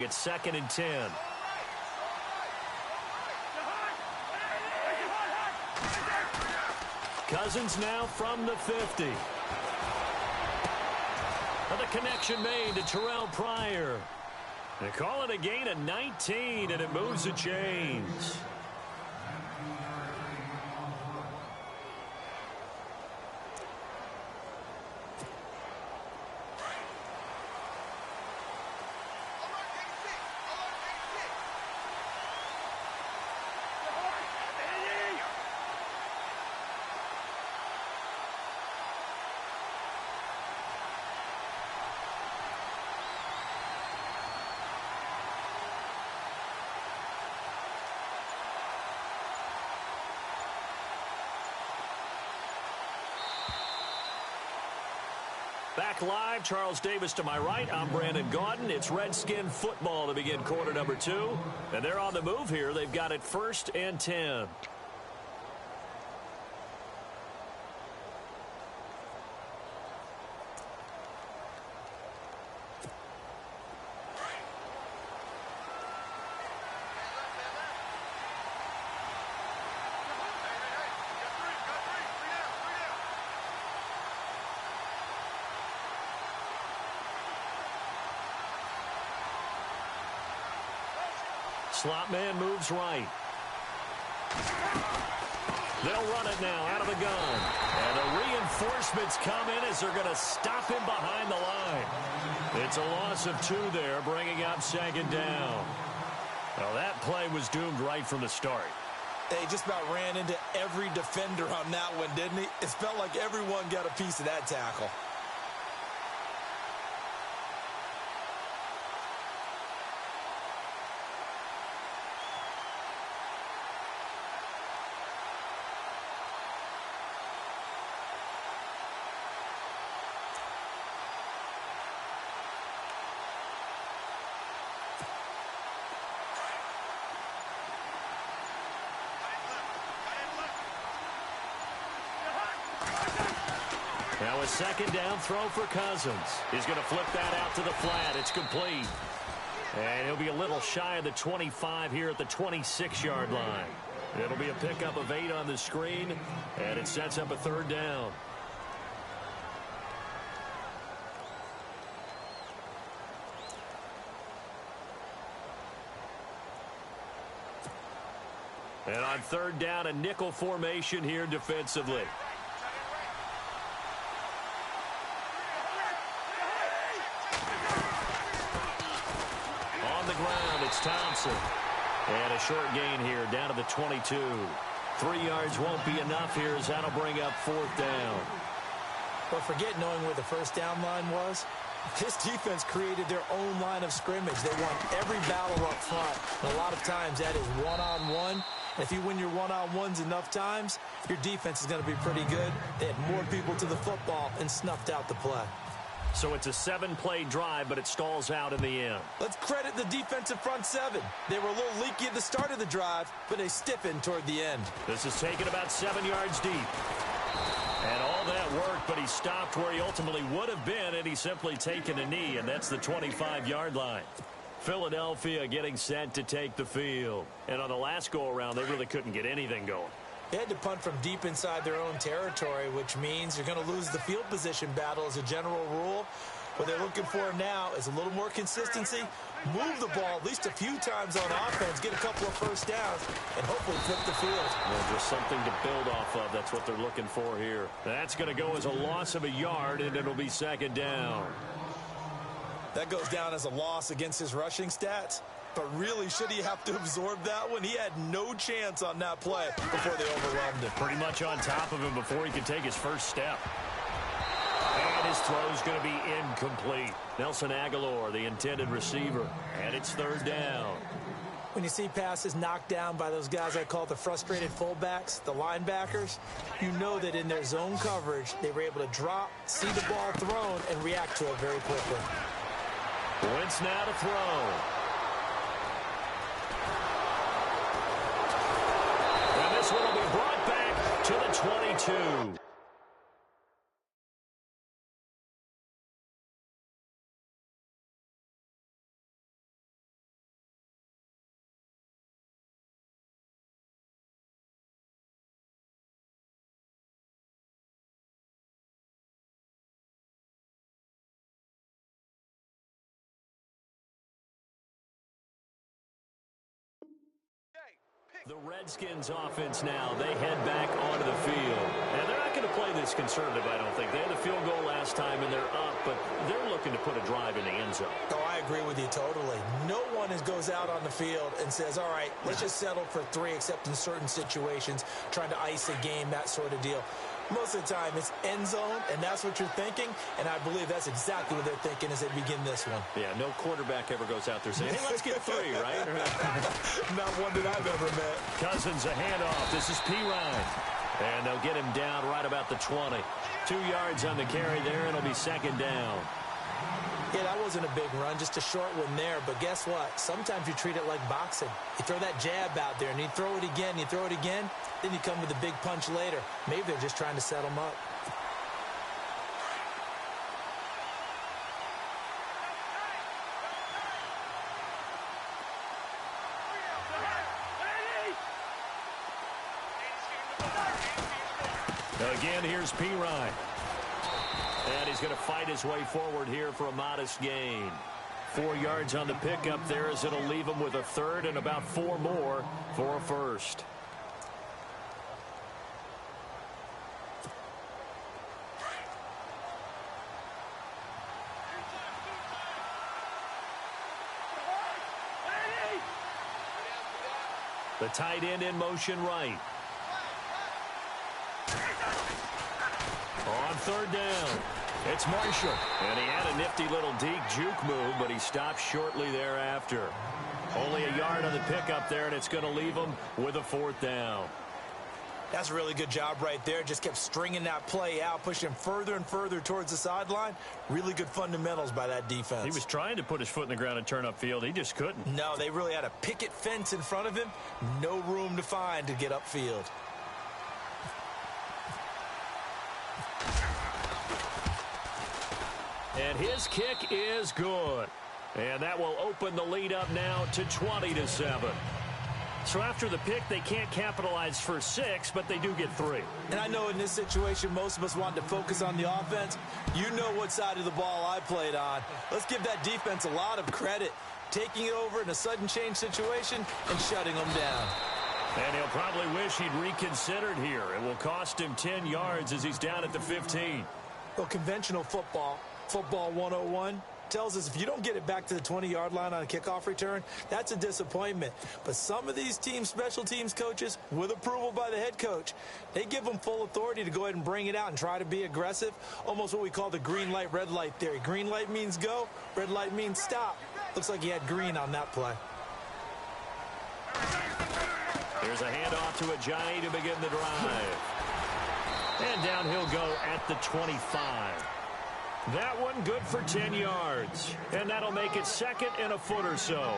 it's 2nd and 10. Cousins now from the 50. And the connection made to Terrell Pryor. They call it a gain of 19, and it moves the chains. Back live, Charles Davis to my right. I'm Brandon Gaudin. It's Redskin football to begin quarter number 2. And they're on the move here. They've got it 1st and 10. Slot man moves right. They'll run it now out of the gun. And the reinforcements come in as they're going to stop him behind the line. It's a loss of 2 there, bringing up 2nd down. Well, that play was doomed right from the start. He just about ran into every defender on that one, didn't he? It felt like everyone got a piece of that tackle. Now a 2nd down throw for Cousins. He's going to flip that out to the flat. It's complete. And he'll be a little shy of the 25 here at the 26-yard line. It'll be a pickup of 8 on the screen, and it sets up a 3rd down. And on 3rd down, a nickel formation here defensively. It's Thompson. And a short gain here down to the 22. 3 yards won't be enough here as that'll bring up 4th down. But forget knowing where the 1st down line was. This defense created their own line of scrimmage. They won every battle up front. And a lot of times that is one-on-one. And if you win your one-on-ones enough times, your defense is going to be pretty good. They had more people to the football and snuffed out the play. So it's a 7-play drive, but it stalls out in the end. Let's credit the defensive front 7. They were a little leaky at the start of the drive, but they stiffened toward the end. This is taken about 7 yards deep. And all that worked, but he stopped where he ultimately would have been, and he's simply taken a knee, and that's the 25-yard line. Philadelphia getting set to take the field. And on the last go-around, they really couldn't get anything going. They had to punt from deep inside their own territory, which means you're going to lose the field position battle as a general rule. What they're looking for now is a little more consistency, move the ball at least a few times on offense, get a couple of 1st downs, and hopefully flip the field. Well, just something to build off of. That's what they're looking for here. That's going to go as a loss of a yard, and it'll be 2nd down. That goes down as a loss against his rushing stats. But really, should he have to absorb that one? He had no chance on that play before they overwhelmed him. Pretty much on top of him before he could take his 1st step. And his throw's going to be incomplete. Nelson Aguilar, the intended receiver. And it's 3rd down. When you see passes knocked down by those guys I call the frustrated fullbacks, the linebackers, you know that in their zone coverage, they were able to drop, see the ball thrown, and react to it very quickly. Wentz now to throw. And this one will be brought back to the 22. The Redskins offense now, they head back onto the field. And they're not going to play this conservative, I don't think. They had a field goal last time, and they're up, but they're looking to put a drive in the end zone. Oh, I agree with you totally. No one goes out on the field and says, all right, let's just settle for 3, except in certain situations, trying to ice a game, that sort of deal. Most of the time, it's end zone, and that's what you're thinking, and I believe that's exactly what they're thinking as they begin this one. Yeah, no quarterback ever goes out there saying, hey, let's get 3, right? Not one that I've ever met. Cousins, a handoff. This is P. Ryan. And they'll get him down right about the 20. 2 yards on the carry there, and it'll be second down. Yeah, that wasn't a big run, just a short one there. But guess what? Sometimes you treat it like boxing. You throw that jab out there, and you throw it again, then you come with a big punch later. Maybe they're just trying to set them up. Again, here's P. Ryan. And he's going to fight his way forward here for a modest gain. 4 yards on the pickup there as it'll leave him with a third and about 4 more for a first. The tight end in motion right. On third down, it's Marshall. And he had a nifty little deep juke move, but he stopped shortly thereafter. Only a yard on the pickup there, and it's going to leave him with a 4th down. That's a really good job right there. Just kept stringing that play out, pushing him further and further towards the sideline. Really good fundamentals by that defense. He was trying to put his foot in the ground and turn upfield. He just couldn't. No, they really had a picket fence in front of him. No room to find to get upfield. And his kick is good. And that will open the lead up now to 20-7. So after the pick, they can't capitalize for 6, but they do get 3. And I know in this situation, most of us want to focus on the offense. You know what side of the ball I played on. Let's give that defense a lot of credit. Taking it over in a sudden change situation and shutting them down. And he'll probably wish he'd reconsidered here. It will cost him 10 yards as he's down at the 15. Well, conventional football 101, tells us if you don't get it back to the 20-yard line on a kickoff return, that's a disappointment. But some of these special teams coaches, with approval by the head coach, they give them full authority to go ahead and bring it out and try to be aggressive, almost what we call the green light, red light theory. Green light means go, red light means stop. Looks like he had green on that play. Here's a handoff to Ajayi to begin the drive. And down he'll go at the 25. That one good for 10 yards. And that'll make it second and a foot or so.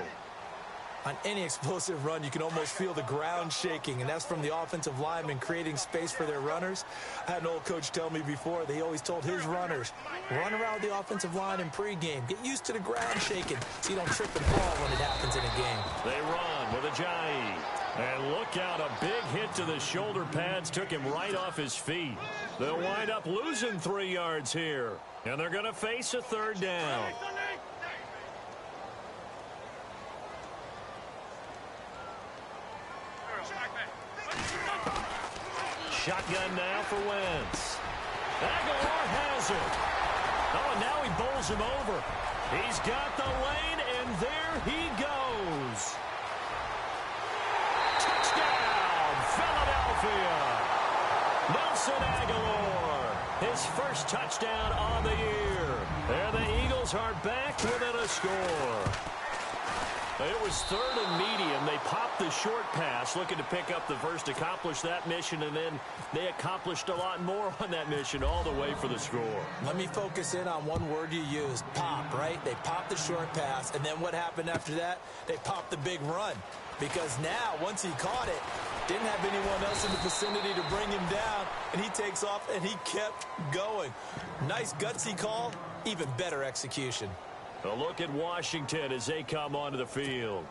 On any explosive run, you can almost feel the ground shaking, and that's from the offensive linemen creating space for their runners. I had an old coach tell me before, they always told his runners, run around the offensive line in pregame. Get used to the ground shaking so you don't trip and fall when it happens in a game. They run with Ajayi. And look out, a big hit to the shoulder pads took him right off his feet. They'll wind up losing 3 yards here. And they're going to face a third down. Shotgun now for Wentz. Aguilar has it. Oh, and now he bowls him over. He's got the lane, and there he goes. Touchdown, Philadelphia. Nelson Aguilar, his first touchdown on the year. And the Eagles are back within a score. It was third and medium. They popped the short pass, looking to pick up the first, accomplish that mission, and then they accomplished a lot more on that mission all the way for the score. Let me focus in on one word you used, pop, right? They popped the short pass, and then what happened after that? They popped the big run. Because now, once he caught it, didn't have anyone else in the vicinity to bring him down, and he takes off, and he kept going. Nice gutsy call, even better execution. A look at Washington as they come onto the field.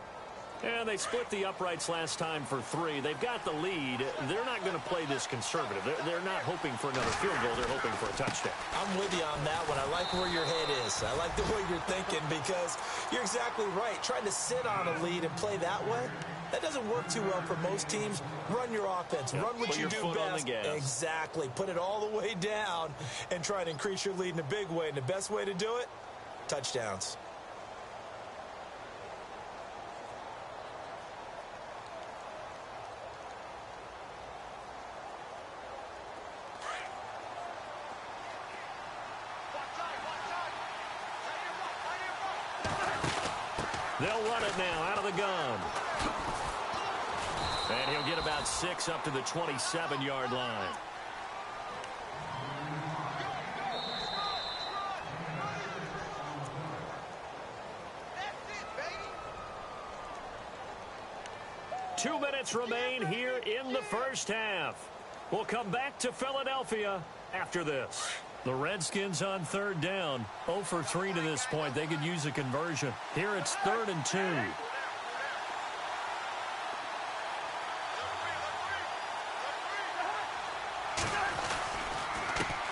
And they split the uprights last time for 3. They've got the lead. They're not going to play this conservative. They're not hoping for another field goal. They're hoping for a touchdown. I'm with you on that one. I like where your head is. I like the way you're thinking because you're exactly right. Trying to sit on a lead and play that way, That doesn't work too well for most teams. Run your offense. Yep. Run what you do best. Exactly. Put it all the way down and try to increase your lead in a big way. And the best way to do it, touchdowns. They'll run it now out of the gun. And he'll get about 6 up to the 27-yard line. Two minutes remain here in the first half. We'll come back to Philadelphia after this. The Redskins on third down. 0 for 3 to this point. They could use a conversion. Here it's 3rd and 2.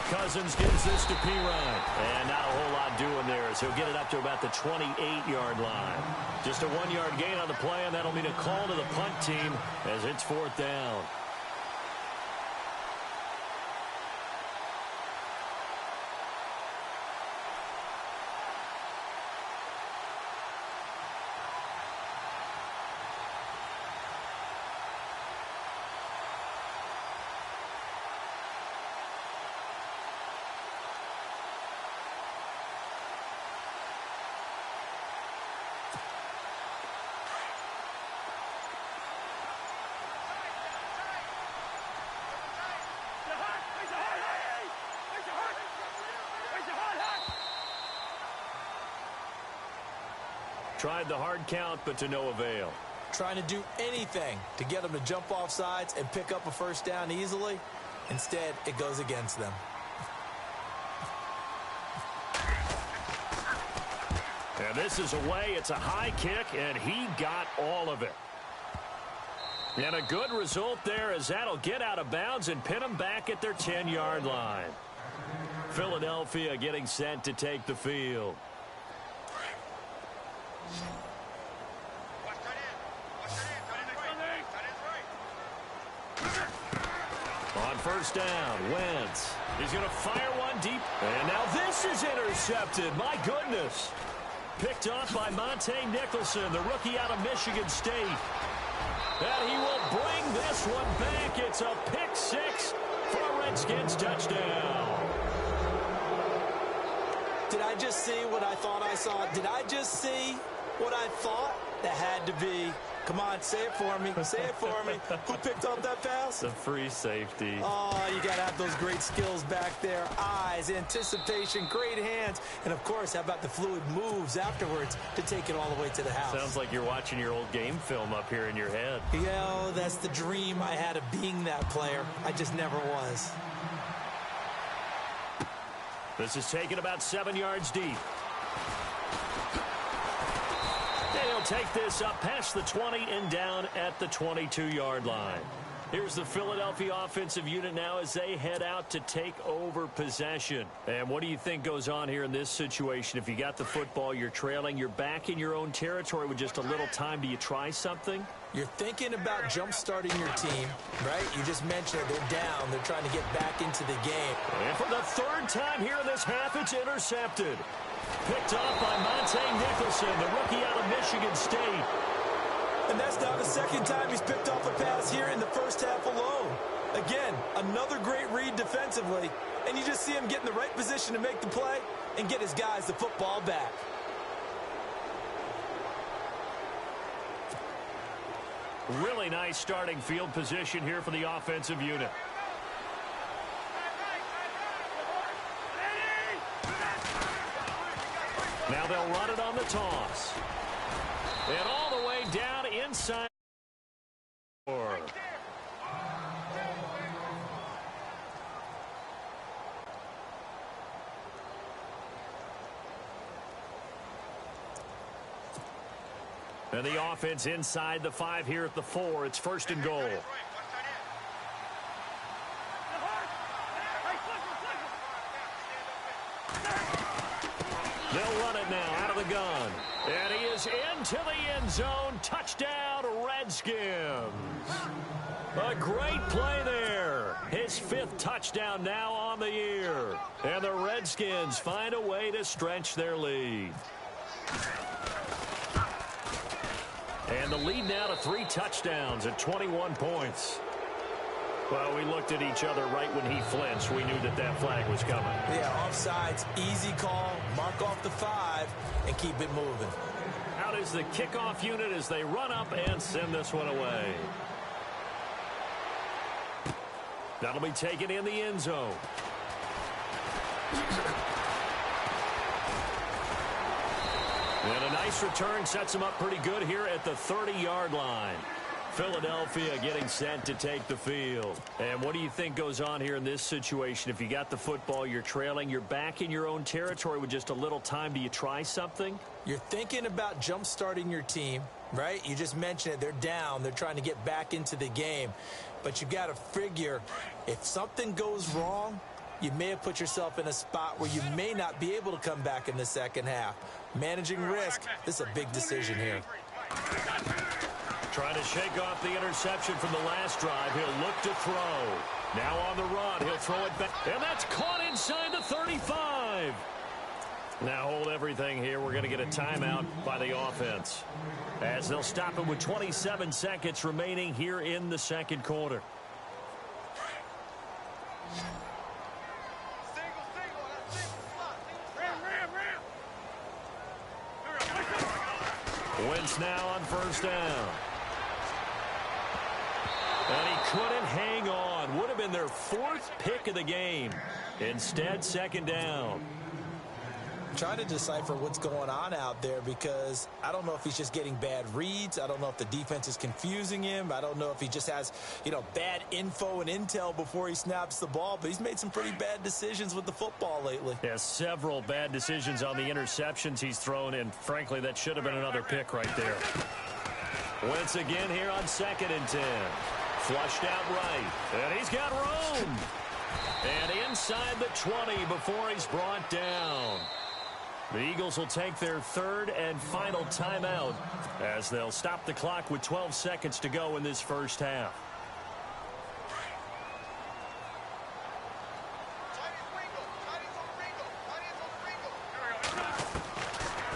Cousins gives this to Pirine. And not a whole lot doing there as he'll get it up to about the 28-yard line. Just a 1-yard gain on the play, and that'll mean a call to the punt team as it's 4th down. Tried the hard count, but to no avail. Trying to do anything to get them to jump off sides and pick up a first down easily. Instead, it goes against them. And this is away. It's a high kick, and he got all of it. And a good result there as that'll get out of bounds and pin them back at their 10-yard line. Philadelphia getting set to take the field. On first down, Wentz. He's going to fire one deep. And now this is intercepted. My goodness. Picked off by Monte Nicholson, the rookie out of Michigan State. And he will bring this one back. It's a pick six for a Redskins touchdown. Did I just see what I thought I saw? Did I just see what I thought? That had to be. Come on, say it for me. Say it for me. Who picked up that pass? The free safety. Oh, you got to have those great skills back there. Eyes, anticipation, great hands. And, of course, how about the fluid moves afterwards to take it all the way to the house? Sounds like you're watching your old game film up here in your head. Yeah, that's the dream I had of being that player. I just never was. This is taken about 7 yards deep. They'll take this up past the 20 and down at the 22-yard line. Here's the Philadelphia offensive unit now as they head out to take over possession. And what do you think goes on here in this situation? If you got the football, you're trailing, you're back in your own territory with just a little time. Do you try something? You're thinking about jump-starting your team, right? You just mentioned it. They're down. They're trying to get back into the game. And for the third time here in this half, it's intercepted. Picked off by Monte Nicholson, the rookie out of Michigan State. And that's now the second time he's picked off a pass here in the first half alone. Again, another great read defensively. And you just see him get in the right position to make the play and get his guys the football back. Really nice starting field position here for the offensive unit. Now they'll run it on the toss. And all the way down inside. And the offense inside the 5 here at the 4. It's 1st and goal. They'll run it now out of the gun. And he is into the end zone. Touchdown, Redskins. Redskins. A great play there. His 5th touchdown now on the year. And the Redskins find a way to stretch their lead. And the lead now to 3 touchdowns at 21 points. Well, we looked at each other right when he flinched. We knew that that flag was coming. Yeah, offsides, easy call, mark off the 5, and keep it moving. Out is the kickoff unit as they run up and send this one away. That'll be taken in the end zone. And a nice return sets him up pretty good here at the 30-yard line. Philadelphia getting set to take the field. And what do you think goes on here in this situation? If you got the football, you're trailing, you're back in your own territory with just a little time. Do you try something? You're thinking about jump-starting your team, right? You just mentioned it. They're down. They're trying to get back into the game. But you got to figure if something goes wrong, you may have put yourself in a spot where you may not be able to come back in the second half. Managing risk, this is a big decision here. Trying to shake off the interception from the last drive. He'll look to throw. Now on the run. He'll throw it back. And that's caught inside the 35. Now hold everything here. We're going to get a timeout by the offense, as they'll stop it with 27 seconds remaining here in the second quarter. Wentz now on first down. And he couldn't hang on. Would have been their 4th pick of the game. Instead, second down. Trying to decipher what's going on out there, because I don't know if he's just getting bad reads. I don't know if the defense is confusing him. I don't know if he just has, bad info and intel before he snaps the ball. But he's made some pretty bad decisions with the football lately. Yeah, several bad decisions on the interceptions he's thrown, and frankly, that should have been another pick right there. Wentz again here on 2nd and 10. Flushed out right, and he's got room. And inside the 20 before he's brought down. The Eagles will take their 3rd and final timeout as they'll stop the clock with 12 seconds to go in this first half.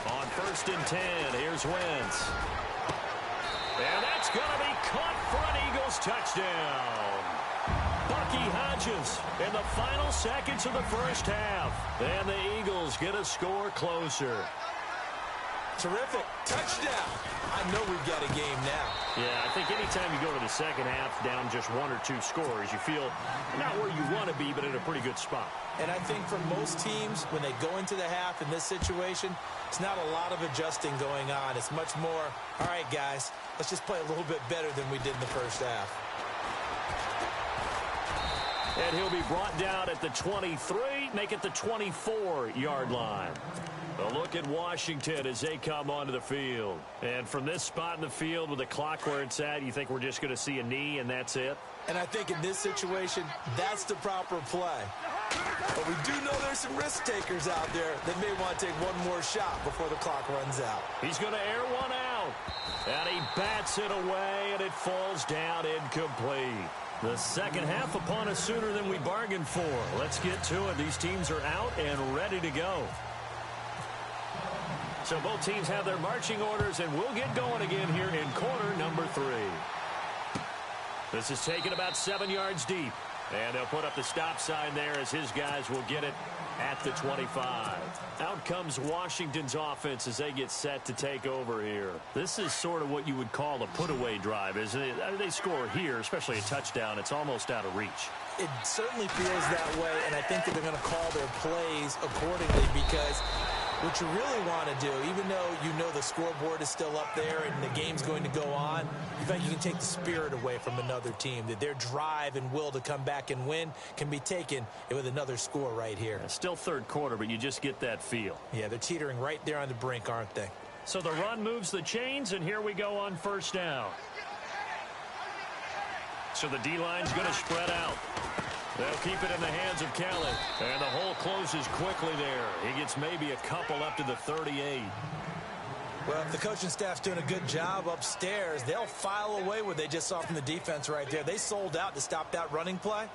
On 1st and 10, here's Wentz. And that's going to be caught for an Eagles touchdown. Bucky Hodges in the final seconds of the first half. And the Eagles get a score closer. Terrific. Touchdown. I know we've got a game now. Yeah, I think anytime you go to the second half down just 1 or 2 scores, you feel not where you want to be, but in a pretty good spot. And I think for most teams, when they go into the half in this situation, it's not a lot of adjusting going on. It's much more, all right, guys, let's just play a little bit better than we did in the first half. And he'll be brought down at the 23, make it the 24-yard line. A look at Washington as they come onto the field. And from this spot in the field with the clock where it's at, you think we're just going to see a knee and that's it? And I think in this situation, that's the proper play. But we do know there's some risk takers out there that may want to take one more shot before the clock runs out. He's going to air one out. And he bats it away, and it falls down incomplete. The second half upon us sooner than we bargained for. Let's get to it. These teams are out and ready to go. So both teams have their marching orders, and we'll get going again here in quarter number 3. This is taken about 7 yards deep. And they'll put up the stop sign there as his guys will get it at the 25. Out comes Washington's offense as they get set to take over here. This is sort of what you would call a put-away drive, isn't it? They score here, especially a touchdown. It's almost out of reach. It certainly feels that way, and I think that they're going to call their plays accordingly, because what you really want to do, even though you know the scoreboard is still up there and the game's going to go on, in fact, you can take the spirit away from another team, that their drive and will to come back and win can be taken with another score right here. Yeah, still third quarter, but you just get that feel. Yeah, they're teetering right there on the brink, aren't they? So the run moves the chains, and here we go on first down. So the D-line's going to spread out. They'll keep it in the hands of Kelly. And the hole closes quickly there. He gets maybe a couple up to the 38. Well, if the coaching staff's doing a good job upstairs, they'll file away what they just saw from the defense right there. They sold out to stop that running play.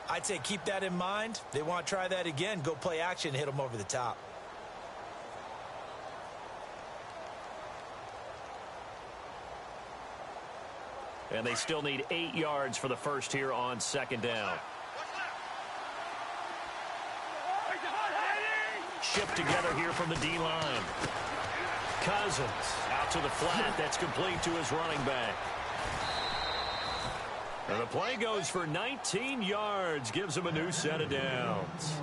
I'd say keep that in mind. They want to try that again. Go play action and hit them over the top. And they still need 8 yards for the first here on second down. Shift together here from the D-line. Cousins out to the flat. That's complete to his running back. And the play goes for 19 yards. Gives him a new set of downs.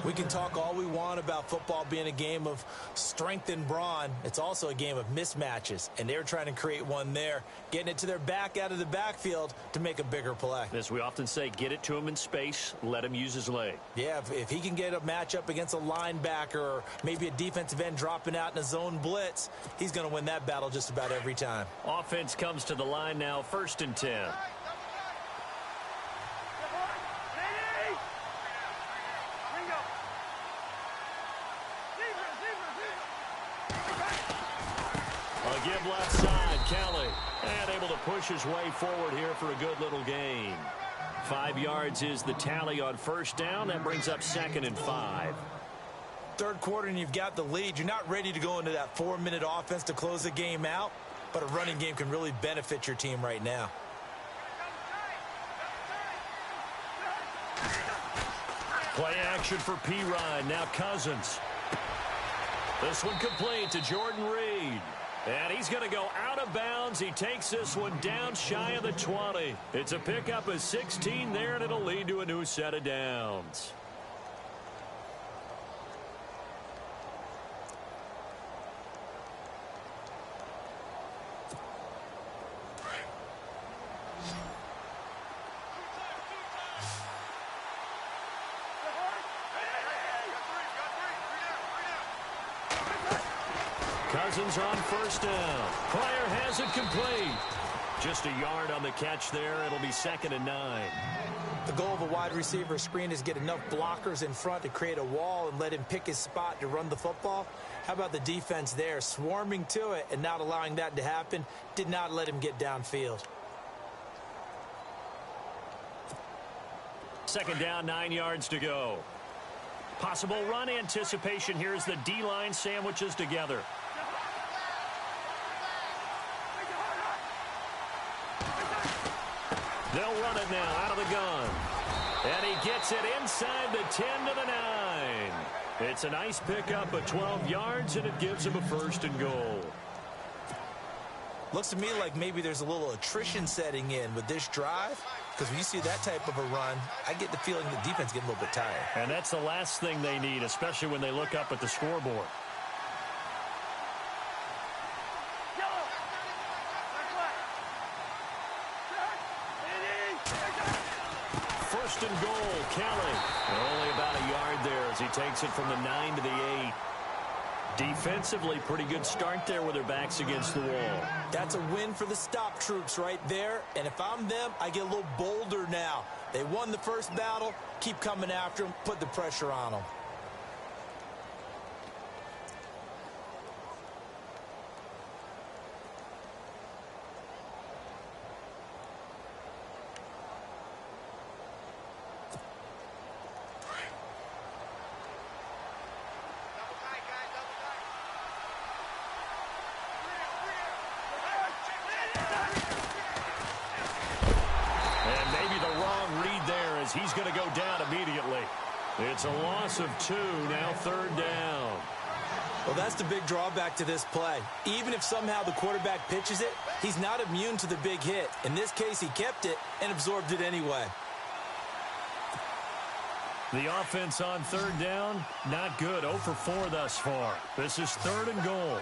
We can talk all we want about football being a game of strength and brawn. It's also a game of mismatches, and they're trying to create one there, getting it to their back out of the backfield to make a bigger play. As we often say, get it to him in space, let him use his leg. Yeah, if he can get a matchup against a linebacker or maybe a defensive end dropping out in a zone blitz, he's going to win that battle just about every time. Offense comes to the line now, 1st and 10. Give left side, Kelly. And able to push his way forward here for a good little gain. 5 yards is the tally on first down. That brings up 2nd and 5. Third quarter and you've got the lead. You're not ready to go into that 4-minute offense to close the game out, but a running game can really benefit your team right now. Play action for P-Ryan. Now Cousins. This one complete to Jordan Reed. And he's going to go out of bounds. He takes this one down shy of the 20. It's a pickup of 16 there, and it'll lead to a new set of downs. Cousins on first down. Pryor has it complete. Just a yard on the catch there. It'll be 2nd and 9. The goal of a wide receiver screen is get enough blockers in front to create a wall and let him pick his spot to run the football. How about the defense there? Swarming to it and not allowing that to happen. Did not let him get downfield. 2nd down, 9 yards to go. Possible run anticipation here as the D-line sandwiches together. They'll run it now out of the gun. And he gets it inside the 10 to the 9. It's a nice pickup of 12 yards, and it gives him a 1st and goal. Looks to me like maybe there's a little attrition setting in with this drive, because when you see that type of a run, I get the feeling the defense getting a little bit tired. And that's the last thing they need, especially when they look up at the scoreboard. First and goal, Kelly. Only about a yard there as he takes it from the 9 to the 8. Defensively, pretty good start there with their backs against the wall. That's a win for the stop troops right there. And if I'm them, I get a little bolder now. They won the first battle. Keep coming after them. Put the pressure on them. He's going to go down immediately. It's a loss of 2, now 3rd down. Well, that's the big drawback to this play. Even if somehow the quarterback pitches it, he's not immune to the big hit. In this case, he kept it and absorbed it anyway. The offense on 3rd down, not good. 0 for 4 thus far. This is 3rd and goal.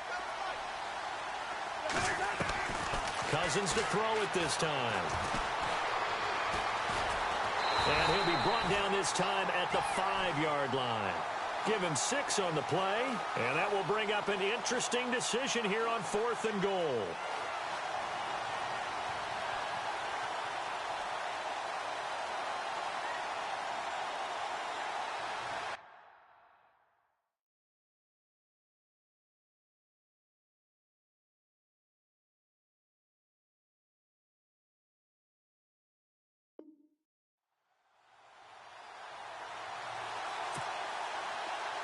Cousins to throw it this time. And he'll be brought down this time at the 5-yard line. Give him 6 on the play, and that will bring up an interesting decision here on 4th and goal.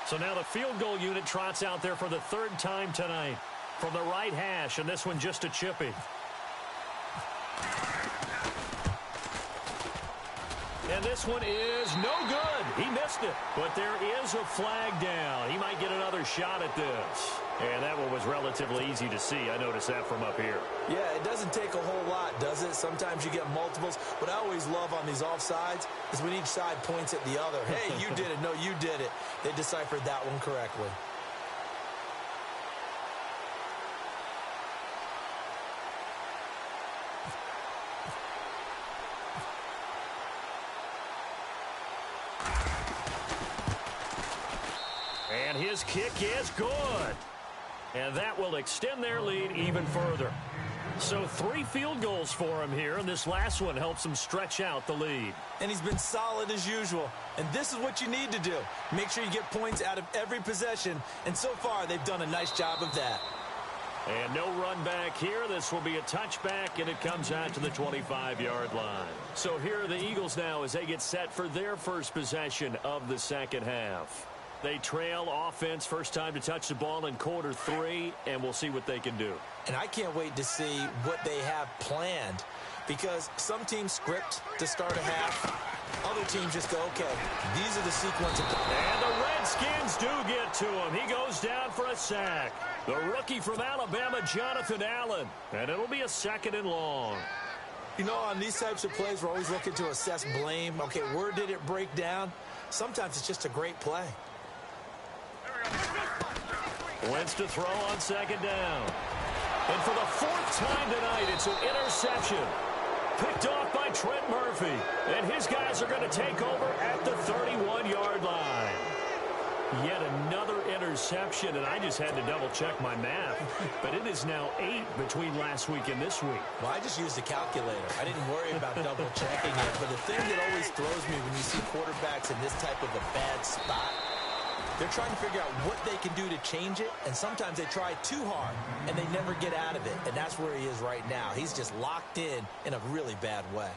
So now the field goal unit trots out there for the third time tonight from the right hash, and this one just a chippy. And this one is no good. He missed it. But there is a flag down. He might get another shot at this. And that one was relatively easy to see. I noticed that from up here. Yeah, it doesn't take a whole lot, does it? Sometimes you get multiples. What I always love on these offsides is when each side points at the other. Hey, you did it. No, you did it. They deciphered that one correctly. And his kick is good. And that will extend their lead even further. So 3 field goals for him here, and this last one helps him stretch out the lead. And he's been solid as usual. And this is what you need to do. Make sure you get points out of every possession. And so far, they've done a nice job of that. And no run back here. This will be a touchback, and it comes out to the 25-yard line. So here are the Eagles now as they get set for their first possession of the second half. They trail offense, first time to touch the ball in quarter 3, and we'll see what they can do. And I can't wait to see what they have planned, because some teams script to start a half. Other teams just go, okay, these are the sequence of... And the Redskins do get to him. He goes down for a sack. The rookie from Alabama, Jonathan Allen. And it'll be a 2nd and long. You know, on these types of plays, we're always looking to assess blame. Okay, where did it break down? Sometimes it's just a great play. Wentz to throw on 2nd down. And for the 4th time tonight, it's an interception. Picked off by Trent Murphy. And his guys are going to take over at the 31-yard line. Yet another interception, and I just had to double-check my math. But it is now 8 between last week and this week. Well, I just used a calculator. I didn't worry about double-checking it. But the thing that always throws me when you see quarterbacks in this type of a bad spot, they're trying to figure out what they can do to change it, and sometimes they try too hard, and they never get out of it, and that's where he is right now. He's just locked in a really bad way.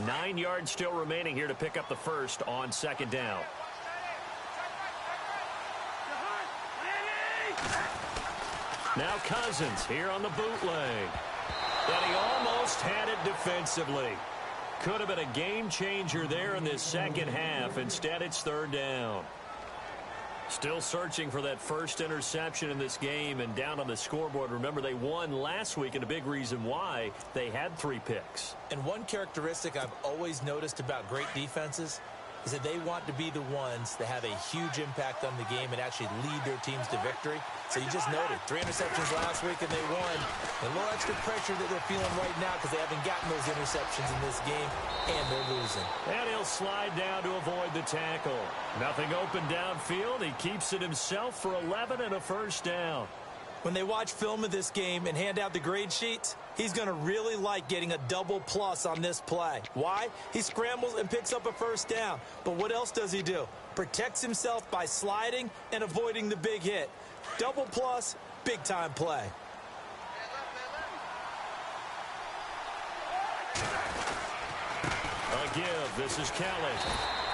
Nine yards still remaining here to pick up the first on 2nd down. Now Cousins here on the bootleg. And he almost had it defensively. Could have been a game changer there in this second half. Instead, it's 3rd down. Still searching for that first interception in this game and down on the scoreboard. Remember, they won last week, and a big reason why they had 3 picks. And one characteristic I've always noticed about great defenses is that they want to be the ones that have a huge impact on the game and actually lead their teams to victory. So you just noted 3 interceptions last week and they won. A little extra pressure that they're feeling right now because they haven't gotten those interceptions in this game, and they're losing. And he'll slide down to avoid the tackle. Nothing open downfield. He keeps it himself for 11 and a 1st down. When they watch film of this game and hand out the grade sheets, he's going to really like getting a double plus on this play. Why? He scrambles and picks up a 1st down. But what else does he do? Protects himself by sliding and avoiding the big hit. Double plus, big-time play. A give. This is Kelly.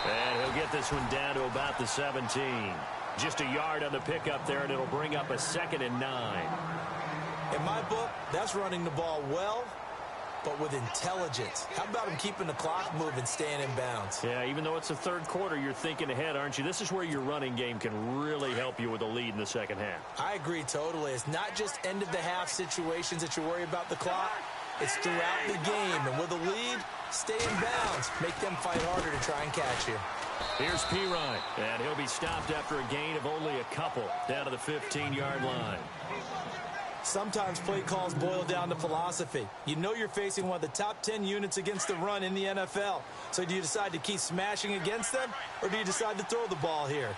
And he'll get this one down to about the 17. Just a yard on the pickup there, and it'll bring up a 2nd and 9. In my book, that's running the ball well, but with intelligence. How about him keeping the clock moving, staying in bounds? Yeah, even though it's the 3rd quarter, you're thinking ahead, aren't you? This is where your running game can really help you with a lead in the second half. I agree totally. It's not just end-of-the-half situations that you worry about the clock. It's throughout the game. And with a lead, stay in bounds. Make them fight harder to try and catch you. Here's Pirine, and he'll be stopped after a gain of only a couple down to the 15-yard line. Sometimes play calls boil down to philosophy. You know you're facing one of the top 10 units against the run in the NFL. So do you decide to keep smashing against them, or do you decide to throw the ball here?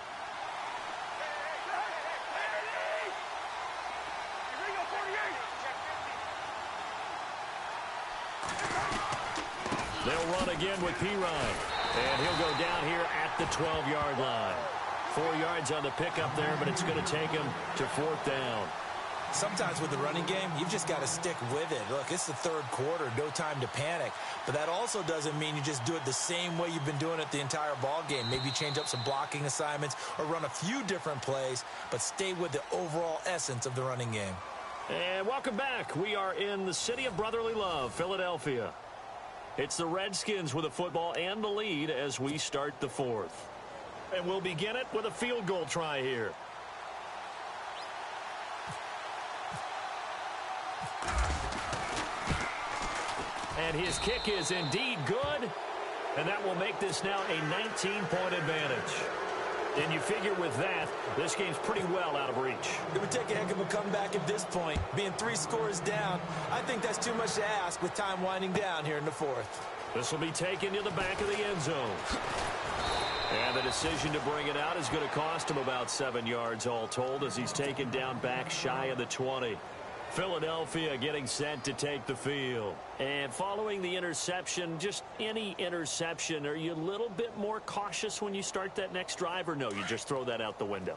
They'll run again with Pirine. And he'll go down here at the 12-yard line. 4 yards on the pickup there, but it's going to take him to 4th down. Sometimes with the running game, you've just got to stick with it. Look, it's the third quarter, no time to panic. But that also doesn't mean you just do it the same way you've been doing it the entire ball game. Maybe change up some blocking assignments or run a few different plays, but stay with the overall essence of the running game. And welcome back. We are in the city of brotherly love, Philadelphia. It's the Redskins with a football and the lead as we start the fourth. And we'll begin it with a field goal try here. And his kick is indeed good. And that will make this now a 19-point advantage. And you figure with that, this game's pretty well out of reach. It would take a heck of a comeback at this point. Being 3 scores down, I think that's too much to ask with time winding down here in the fourth. This will be taken to the back of the end zone. And the decision to bring it out is going to cost him about 7 yards all told as he's taken down back shy of the 20. Philadelphia getting set to take the field. And following the interception, just any interception, are you a little bit more cautious when you start that next drive, or no, you just throw that out the window?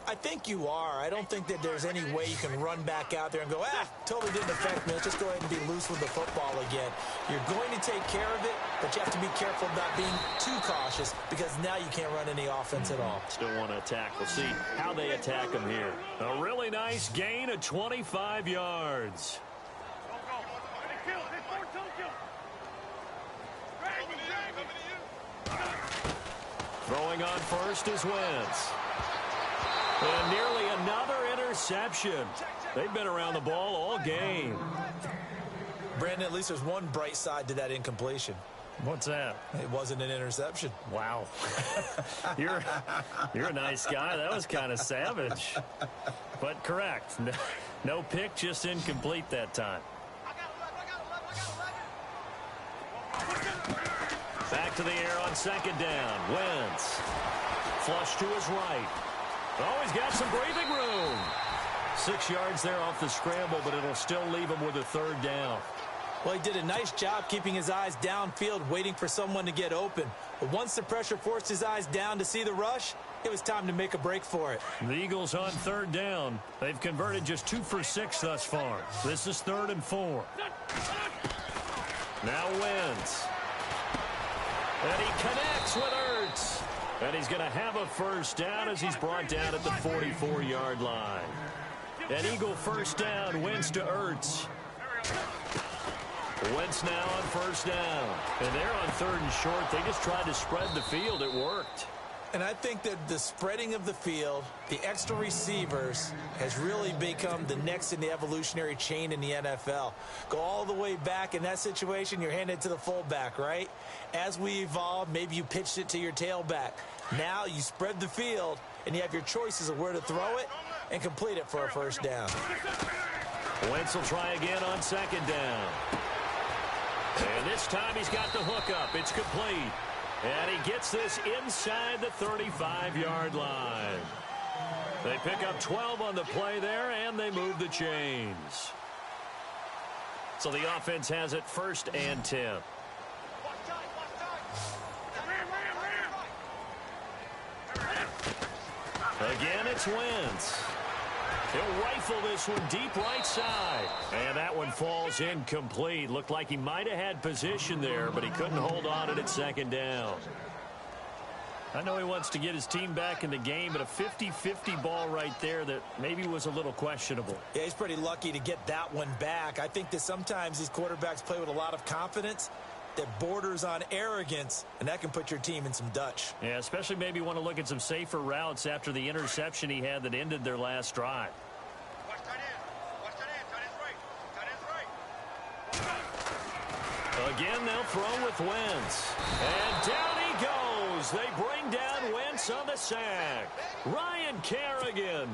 I think you are. I don't think that there's any way you can run back out there and go, totally didn't affect me. Let's just go ahead and be loose with the football again. You're going to take care of it, but you have to be careful about being too cautious because now you can't run any offense at all. Still want to attack. We'll see how they attack him here. A really nice gain of 25 yards. Throwing on first is Wentz. And nearly another interception. They've been around the ball all game. Brandon, at least there's one bright side to that incompletion. What's that? It wasn't an interception. Wow. You're a nice guy. That was kind of savage. But correct. No pick, just incomplete that time. Back to the air on second down. Wentz. Flush to his right. Oh, he's got some breathing room. 6 yards there off the scramble, but it'll still leave him with a third down. Well, he did a nice job keeping his eyes downfield, waiting for someone to get open. But once the pressure forced his eyes down to see the rush, it was time to make a break for it. The Eagles on third down. They've converted just 2 for 6 thus far. This is 3rd and 4. Now Wentz. And he connects with Ertz. And he's going to have a first down as he's brought down at the 44-yard line. An Eagle first down, Wentz to Ertz. Wentz now on first down. And they're on 3rd and short. They just tried to spread the field. It worked. And I think that the spreading of the field, the extra receivers, has really become the next in the evolutionary chain in the NFL. Go all the way back in that situation, you're handed to the fullback, right? As we evolve, maybe you pitched it to your tailback. Now you spread the field, and you have your choices of where to throw it and complete it for a first down. Wentz will try again on second down. And this time he's got the hook up. It's complete. And he gets this inside the 35-yard line. They pick up 12 on the play there, and they move the chains. So the offense has it 1st and 10. Again, it's Wentz. He'll rifle this one deep right side. And that one falls incomplete. Looked like he might have had position there, but he couldn't hold on it at second down. I know he wants to get his team back in the game, but a 50-50 ball right there that maybe was a little questionable. Yeah, he's pretty lucky to get that one back. I think that sometimes these quarterbacks play with a lot of confidence that borders on arrogance, and that can put your team in some Dutch. Yeah, especially maybe want to look at some safer routes after the interception he had that ended their last drive. Again, they'll throw with Wentz. And down he goes. They bring down Wentz on the sack. Ryan Kerrigan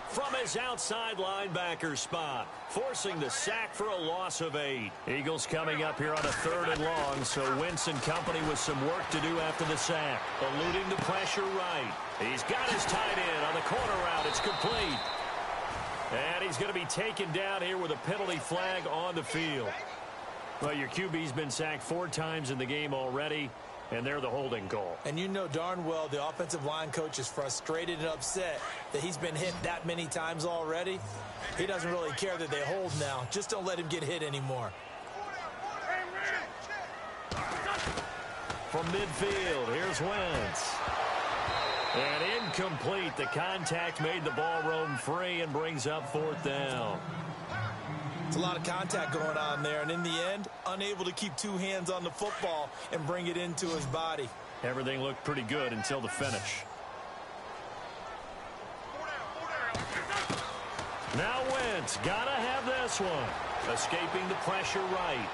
from his outside linebacker spot, forcing the sack for a loss of 8. Eagles coming up here on a 3rd and long, so Wentz and company with some work to do after the sack. Eluding the pressure right. He's got his tight end on the corner route. It's complete. And he's going to be taken down here with a penalty flag on the field. Well, your QB's been sacked 4 times in the game already. and they're the holding goal. And you know darn well the offensive line coach is frustrated and upset that he's been hit that many times already. He doesn't really care that they hold now. Just don't let him get hit anymore. From midfield, here's Wentz. And incomplete. The contact made the ball roam free and brings up 4th down. It's a lot of contact going on there, and in the end, unable to keep 2 hands on the football and bring it into his body. Everything looked pretty good until the finish. Now Wentz, gotta have this one. Escaping the pressure right.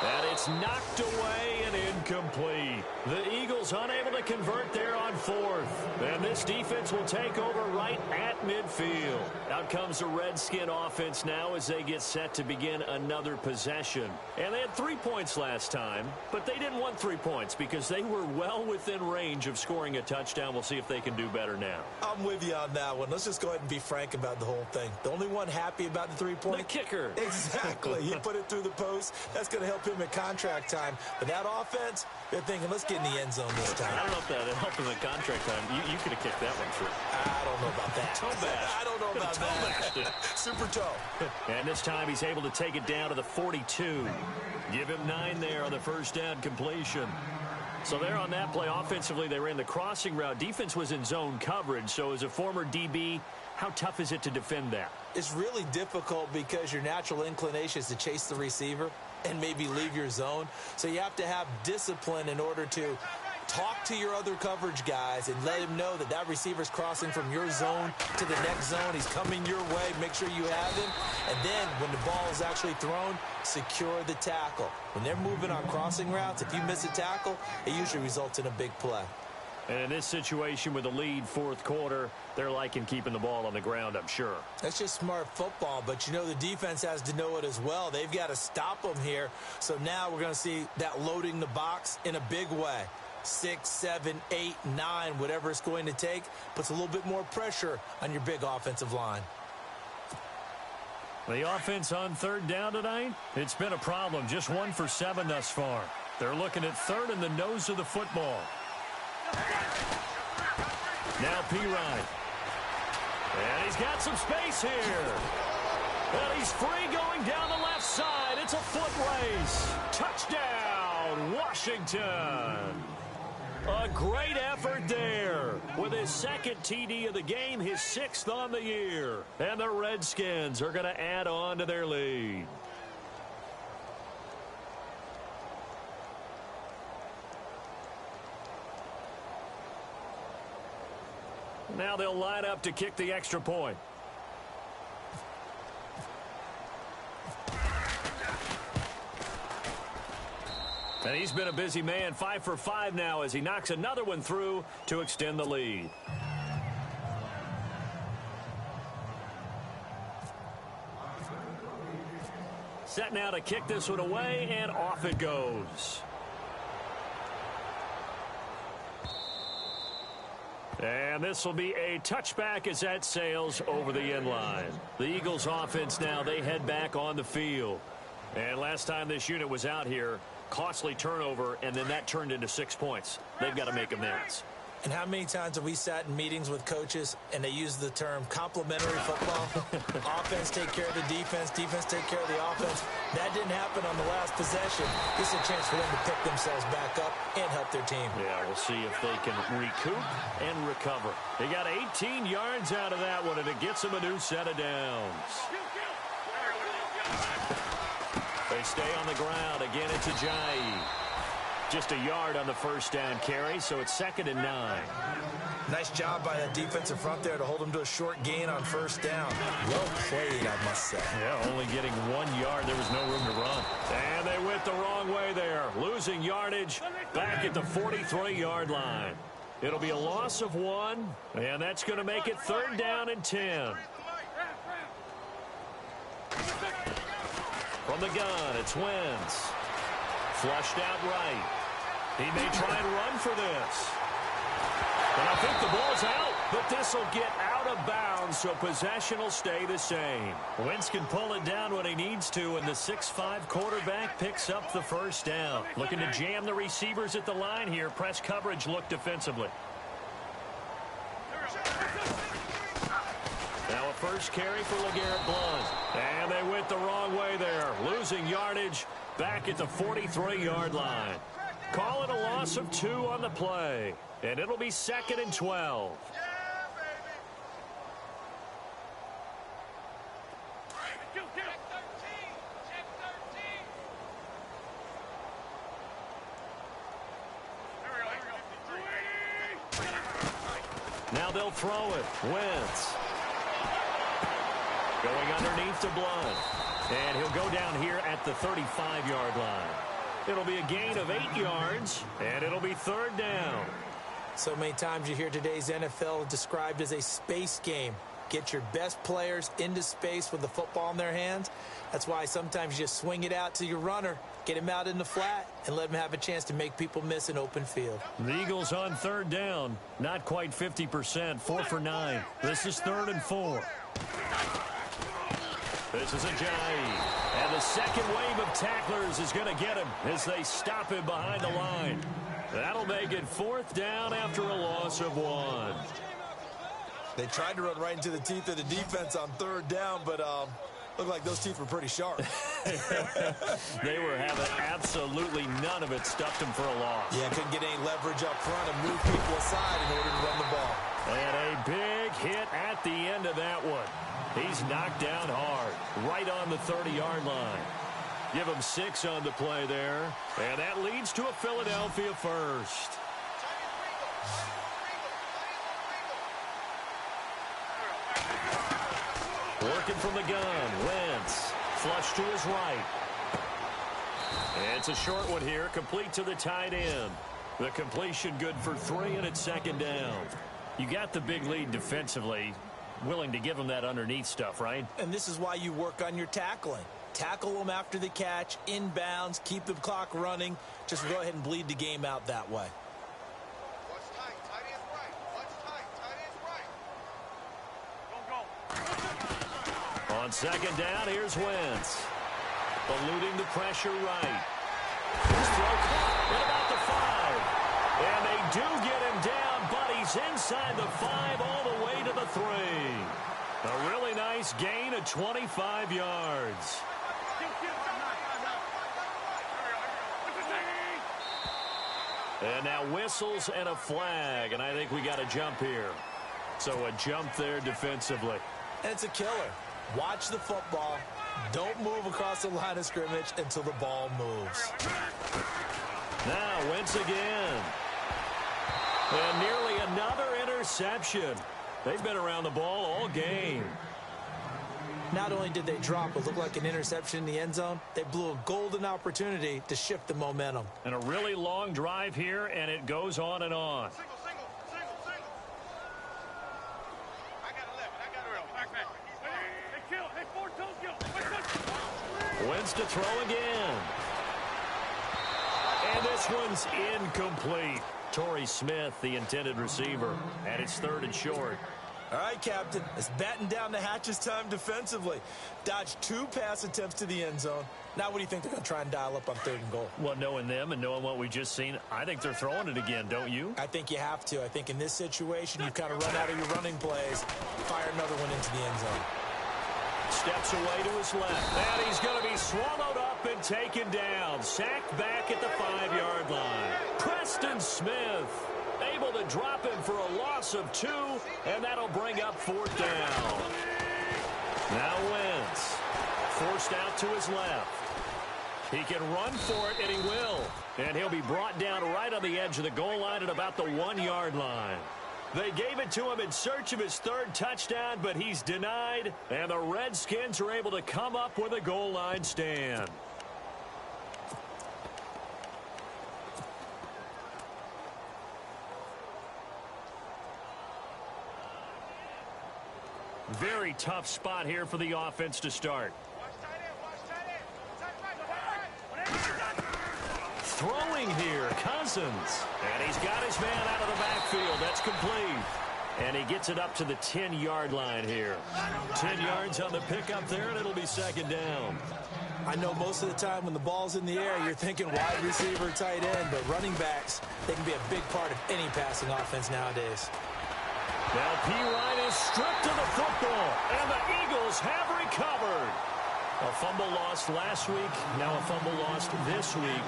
And it's knocked away and incomplete. The Eagles unable to convert there on 4th. And this defense will take over right at midfield. Out comes the Redskin offense now as they get set to begin another possession. And they had 3 points last time, but they didn't want 3 points because they were well within range of scoring a touchdown. We'll see if they can do better now. I'm with you on that one. Let's just go ahead and be frank about the whole thing. The only one happy about the 3-point? The kicker. Exactly. He put it through the post. That's going to help him at contract time. But that offense, they're thinking, let's get in the end zone this time. I don't know if that helped him at contract time. You could have kicked that one through. I don't know about that. Toe bash. I don't know about that. Super toe. And this time he's able to take it down to the 42. Give him 9 there on the first down completion. So there on that play, offensively, they ran the crossing route. Defense was in zone coverage. So as a former DB, how tough is it to defend that? It's really difficult because your natural inclination is to chase the receiver and maybe leave your zone. So you have to have discipline in order to talk to your other coverage guys and let him know that that receiver's crossing from your zone to the next zone. He's coming your way. Make sure you have him. And then when the ball is actually thrown, secure the tackle. When they're moving on crossing routes, if you miss a tackle, it usually results in a big play. And in this situation with the lead 4th quarter, they're liking keeping the ball on the ground, I'm sure. That's just smart football, but you know the defense has to know it as well. They've got to stop them here. So now we're going to see that loading the box in a big way. 6, 7, 8, 9, whatever it's going to take, puts a little bit more pressure on your big offensive line. The offense on 3rd down tonight, it's been a problem. Just 1 for 7 thus far. They're looking at 3rd in the nose of the football. Now Pirine. And he's got some space here. And he's free going down the left side. It's a foot race. Touchdown, Washington. A great effort there. With his 2nd TD of the game, his 6th on the year. And the Redskins are going to add on to their lead. Now they'll line up to kick the extra point. And he's been a busy man, 5 for 5 now as he knocks another one through to extend the lead. Set now to kick this one away, and off it goes. And this will be a touchback as that sails over the end line. The Eagles offense now, they head back on the field. And last time this unit was out here, costly turnover, and then that turned into 6 points. They've got to make amends. And how many times have we sat in meetings with coaches and they use the term complementary football? Offense take care of the defense, defense take care of the offense. That didn't happen on the last possession. This is a chance for them to pick themselves back up and help their team. Yeah, we'll see if they can recoup and recover. They got 18 yards out of that one, and it gets them a new set of downs. They stay on the ground. Again, it's Ajayi. Just a yard on the first down carry, so it's 2nd and 9. Nice job by that defensive front there to hold them to a short gain on first down. Well played, I must say. Yeah, only getting 1 yard. There was no room to run. And they went the wrong way there. Losing yardage back at the 43-yard line. It'll be a loss of 1, and that's going to make it 3rd down and 10. From the gun, it's Wentz. Flushed out right. He may try and run for this. And I think the ball's out, but this will get out out of bounds, so possession will stay the same. Wentz can pull it down when he needs to, and the 6'5" quarterback picks up the first down. Looking to jam the receivers at the line here. Press coverage look defensively. Now a first carry for LeGarrette Blount. And they went the wrong way there. Losing yardage back at the 43-yard line. Call it a loss of 2 on the play. And it'll be 2nd and 12. Now they'll throw it. Wentz. Going underneath to Blount. And he'll go down here at the 35-yard line. It'll be a gain of 8 yards, and it'll be 3rd down. So many times you hear today's NFL described as a space game. Get your best players into space with the football in their hands. That's why sometimes you just swing it out to your runner, get him out in the flat, and let him have a chance to make people miss an open field. The Eagles on 3rd down. Not quite 50%, 4 for 9. This is 3rd and 4. This is Ajayi. And the second wave of tacklers is going to get him as they stop him behind the line. That'll make it 4th down after a loss of 1. They tried to run right into the teeth of the defense on 3rd down, but looked like those teeth were pretty sharp. They were having absolutely none of it. Stuffed them for a loss. Yeah, couldn't get any leverage up front and move people aside in order to run the ball. And a big hit at the end of that one. He's knocked down hard, right on the 30-yard line. Give him 6 on the play there. And that leads to a Philadelphia first. Working from the gun, Wentz. Flush to his right. And it's a short one here, complete to the tight end. The completion good for 3, and it's 2nd down. You got the big lead defensively. Willing to give him that underneath stuff, right? And this is why you work on your tackling. Tackle them after the catch, inbounds, keep the clock running. Just go ahead and bleed the game out that way. What's tight? Tight end's right. What's tight? Tight end's right. Go. On 2nd down, here's Wentz. Eluding the pressure right. His throw caught at about the 5. And they do get him down, but he's inside the 5 all the way to the 3. A really nice gain of 25 yards. And now whistles and a flag, and I think we got a jump here. So a jump there defensively. And it's a killer. Watch the football. Don't move across the line of scrimmage until the ball moves. Now Wentz again. And nearly another interception. They've been around the ball all game. Not only did they drop what looked like an interception in the end zone, they blew a golden opportunity to shift the momentum. And a really long drive here, and it goes on and on. Single. I got 11. I got 12. Back. Hey, kill. Hey, 4-2 kill. Wentz to throw again. And this one's incomplete. Torrey Smith, the intended receiver, and it's 3rd and short. All right, Captain, it's batten down the hatches time defensively. Dodged 2 pass attempts to the end zone. Now what do you think they're going to try and dial up on 3rd and goal? Well, knowing them and knowing what we just seen, I think they're throwing it again, don't you? I think you have to. I think in this situation, you've kind of run out of your running plays. Fire another one into the end zone. Steps away to his left. And he's going to be swallowed up and taken down. Sacked back at the 5-yard line. Preston Smith able to drop him for a loss of 2, and that'll bring up 4th down. Now Wentz forced out to his left. He can run for it, and he will. And he'll be brought down right on the edge of the goal line at about the 1-yard line. They gave it to him in search of his 3rd touchdown, but he's denied, and the Redskins are able to come up with a goal line stand. Very tough spot here for the offense to start. Throwing here, Cousins. And he's got his man out of the backfield. That's complete. And he gets it up to the 10-yard line here. 10 yards on the pickup there, and it'll be second down. I know most of the time when the ball's in the air, you're thinking wide receiver, tight end, but running backs, they can be a big part of any passing offense nowadays. Now P-Ryan is stripped to the football, and the Eagles have recovered. A fumble lost last week, now a fumble lost this week.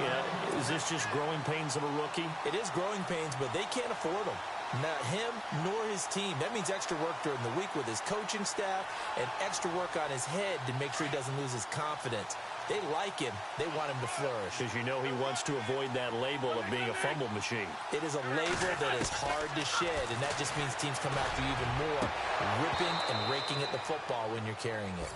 Is this just growing pains of a rookie? It is growing pains, but they can't afford them. Not him nor his team. That means extra work during the week with his coaching staff and extra work on his head to make sure he doesn't lose his confidence. They like him. They want him to flourish. Because you know he wants to avoid that label of being a fumble machine. It is a label that is hard to shed, and that just means teams come after you even more, ripping and raking at the football when you're carrying it.